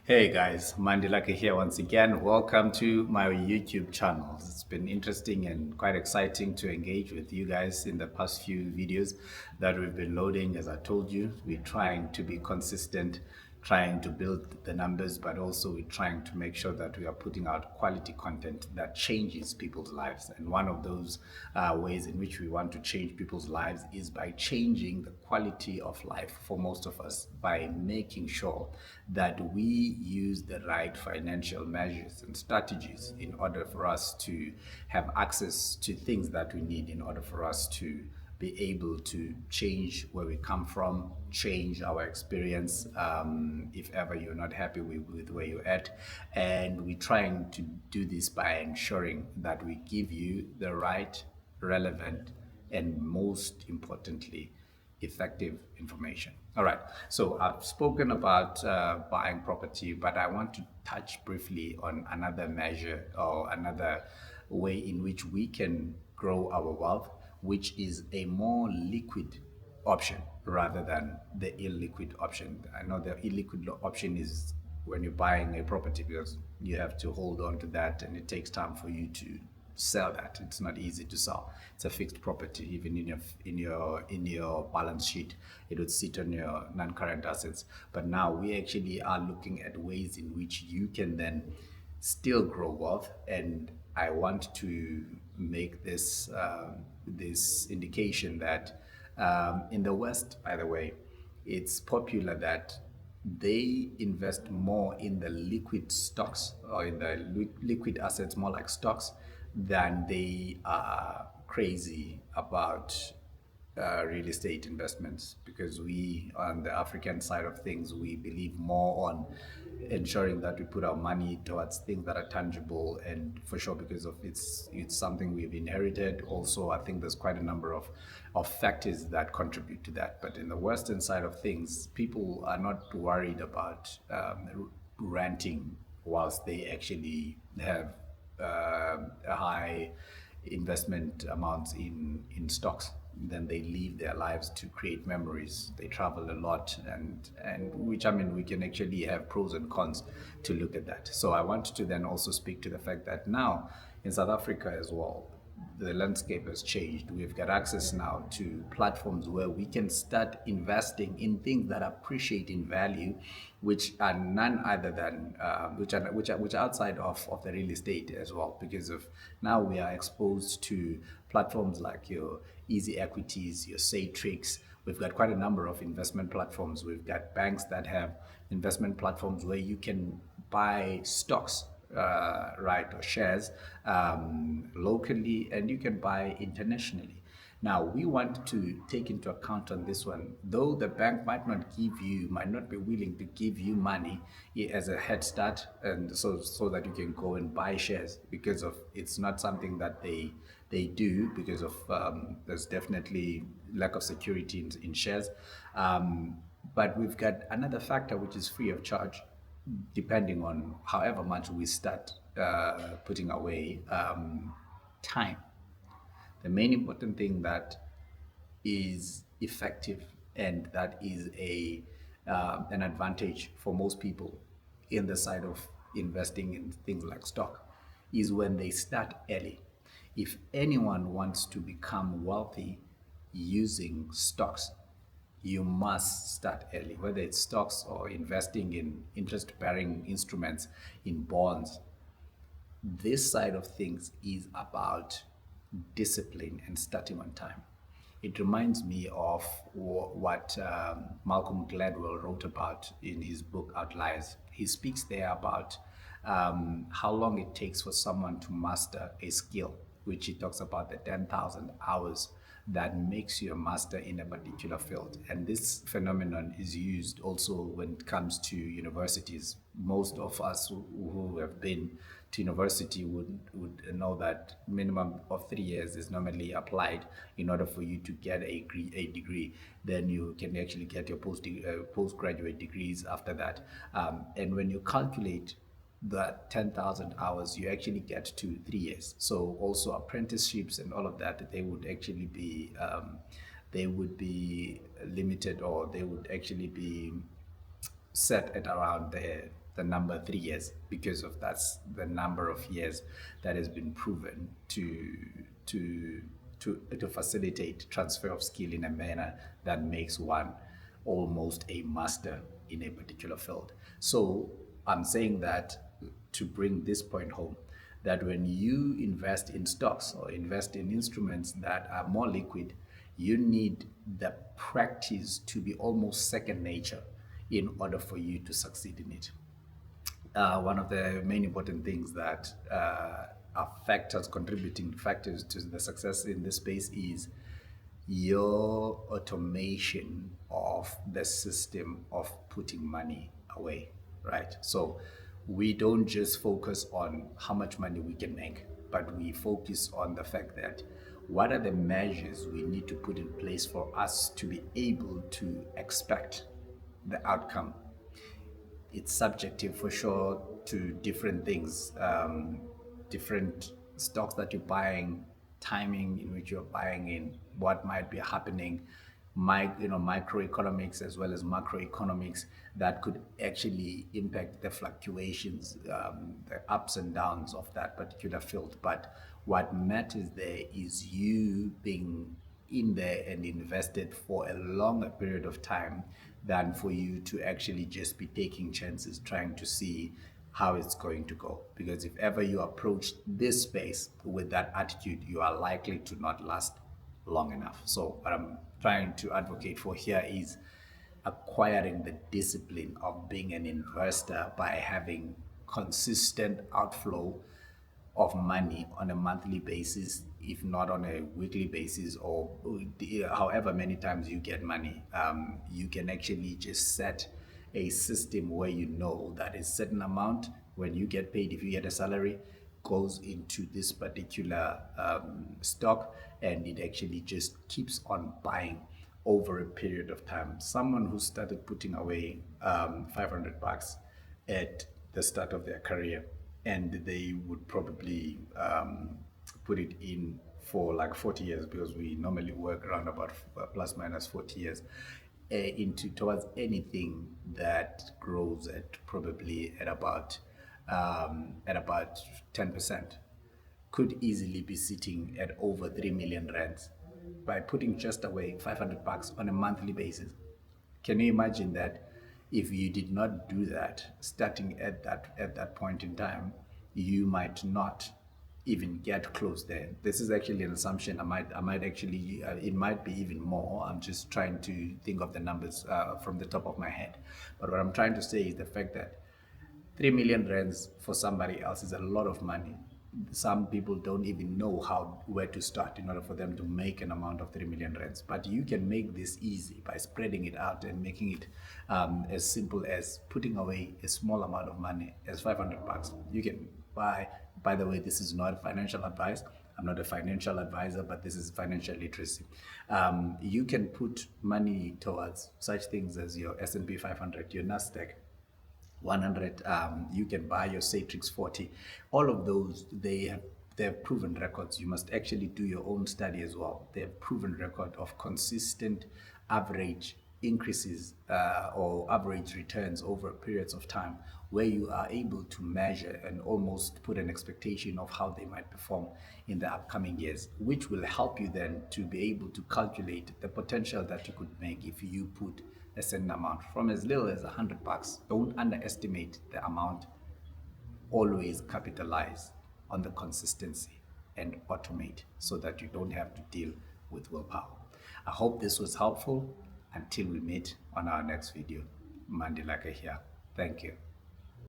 Hey guys, Mandilaka here once again. Welcome to my YouTube channel. It's been interesting and quite exciting to engage with you guys in the past few videos that we've been loading. As I told you, we're trying to be consistent, trying to build the numbers, but also we're trying to make sure that we are putting out quality content that changes people's lives. And one of those ways in which we want to change people's lives is by changing the quality of life for most of us by making sure that we use the right financial measures and strategies in order for us to have access to things that we need in order for us to be able to change where we come from, change our experience if ever you're not happy with where you're at. And we're trying to do this by ensuring that we give you the right, relevant, and most importantly, effective information. All right, so I've spoken about buying property, but I want to touch briefly on another measure or another way in which we can grow our wealth, which is a more liquid option rather than the illiquid option. I know the illiquid option is when you're buying a property because you have to hold on to that and it takes time for you to sell that. It's not easy to sell. It's a fixed property. Even in your balance sheet, it would sit on your non-current assets. But now we actually are looking at ways in which you can then still grow wealth. And I want to make this indication that in the West, by the way, it's popular that they invest more in the liquid stocks or in the liquid assets, more like stocks, than they are crazy about real estate investments, because we on the African side of things, we believe more on ensuring that we put our money towards things that are tangible, and for sure because of it's something we've inherited. Also, I think there's quite a number of factors that contribute to that. But in the Western side of things, people are not worried about renting whilst they actually have a high investment amounts in stocks. Then they live their lives to create memories. They travel a lot, and which, I mean, we can actually have pros and cons to look at that. So I want to then also speak to the fact that now in South Africa as well, the landscape has changed. We've got access now to platforms where we can start investing in things that appreciate in value, which are none other than which are outside of the real estate as well. Because of now we are exposed to platforms like your Easy Equities, your Satrix. We've got quite a number of investment platforms. We've got banks that have investment platforms where you can buy stocks, right, or shares locally, and you can buy internationally. Now, we want to take into account on this one, though the bank might not be willing to give you money as a head start, and so that you can go and buy shares, because of it's not something that they do, because of there's definitely lack of security in shares. But we've got another factor which is free of charge, depending on however much we start putting away, time. The main important thing that is effective and that is a an advantage for most people in the side of investing in things like stock is when they start early. If anyone wants to become wealthy using stocks, you must start early, whether it's stocks or investing in interest bearing instruments, in bonds. This side of things is about discipline and starting on time. It reminds me of what Malcolm Gladwell wrote about in his book Outliers. He speaks there about how long it takes for someone to master a skill, which he talks about the 10,000 hours that makes you a master in a particular field. And this phenomenon is used also when it comes to universities. Most of us who have been to university would know that minimum of 3 years is normally applied in order for you to get a degree. Then you can actually get your postgraduate degrees after that. And when you calculate that 10,000 hours, you actually get to 3 years. So also apprenticeships and all of that, they would be limited, or they would actually be set at around the the number 3 years, because of that's the number of years that has been proven to to facilitate transfer of skill in a manner that makes one almost a master in a particular field. So I'm saying that to bring this point home, that when you invest in stocks or invest in instruments that are more liquid, you need the practice to be almost second nature in order for you to succeed in it. One of the main important things that are factors, contributing factors to the success in this space is your automation of the system of putting money away, right? So we don't just focus on how much money we can make, but we focus on the fact that what are the measures we need to put in place for us to be able to expect the outcome. It's subjective for sure to different things, different stocks that you're buying, timing in which you're buying in, what might be happening, microeconomics as well as macroeconomics that could actually impact the fluctuations, the ups and downs of that particular field. But what matters there is you being in there and invested for a longer period of time than for you to actually just be taking chances trying to see how it's going to go. Because if ever you approach this space with that attitude, you are likely to not last long enough. So what I'm trying to advocate for here is acquiring the discipline of being an investor by having consistent outflow of money on a monthly basis, if not on a weekly basis, or however many times you get money. You can actually just set a system where you know that a certain amount, when you get paid, if you get a salary, goes into this particular stock, and it actually just keeps on buying over a period of time. Someone who started putting away $500 at the start of their career, and they would probably put it in for like 40 years, because we normally work around about plus minus 40 years, into towards anything that grows at probably at about 10%, could easily be sitting at over 3 million rands by putting just away $500 on a monthly basis. Can you imagine that if you did not do that starting at that point in time, you might not even get close there? This is actually an assumption. I might actually, it might be even more. I'm just trying to think of the numbers from the top of my head. But what I'm trying to say is the fact that 3 million rands for somebody else is a lot of money. Some people don't even know where to start in order for them to make an amount of 3 million rands. But you can make this easy by spreading it out and making it as simple as putting away a small amount of money as $500. You can buy, by the way, this is not financial advice. I'm not a financial advisor, but this is financial literacy. You can put money towards such things as your S&P 500, your Nasdaq 100, you can buy your Satrix 40. All of those, they have proven records. You must actually do your own study as well. They have proven record of consistent average increases or average returns over periods of time, where you are able to measure and almost put an expectation of how they might perform in the upcoming years, which will help you then to be able to calculate the potential that you could make if you put a certain amount from as little as $100. Don't underestimate the amount. Always capitalize on the consistency and automate so that you don't have to deal with willpower. I hope this was helpful. Until we meet on our next video, Mandilaka here. Thank you.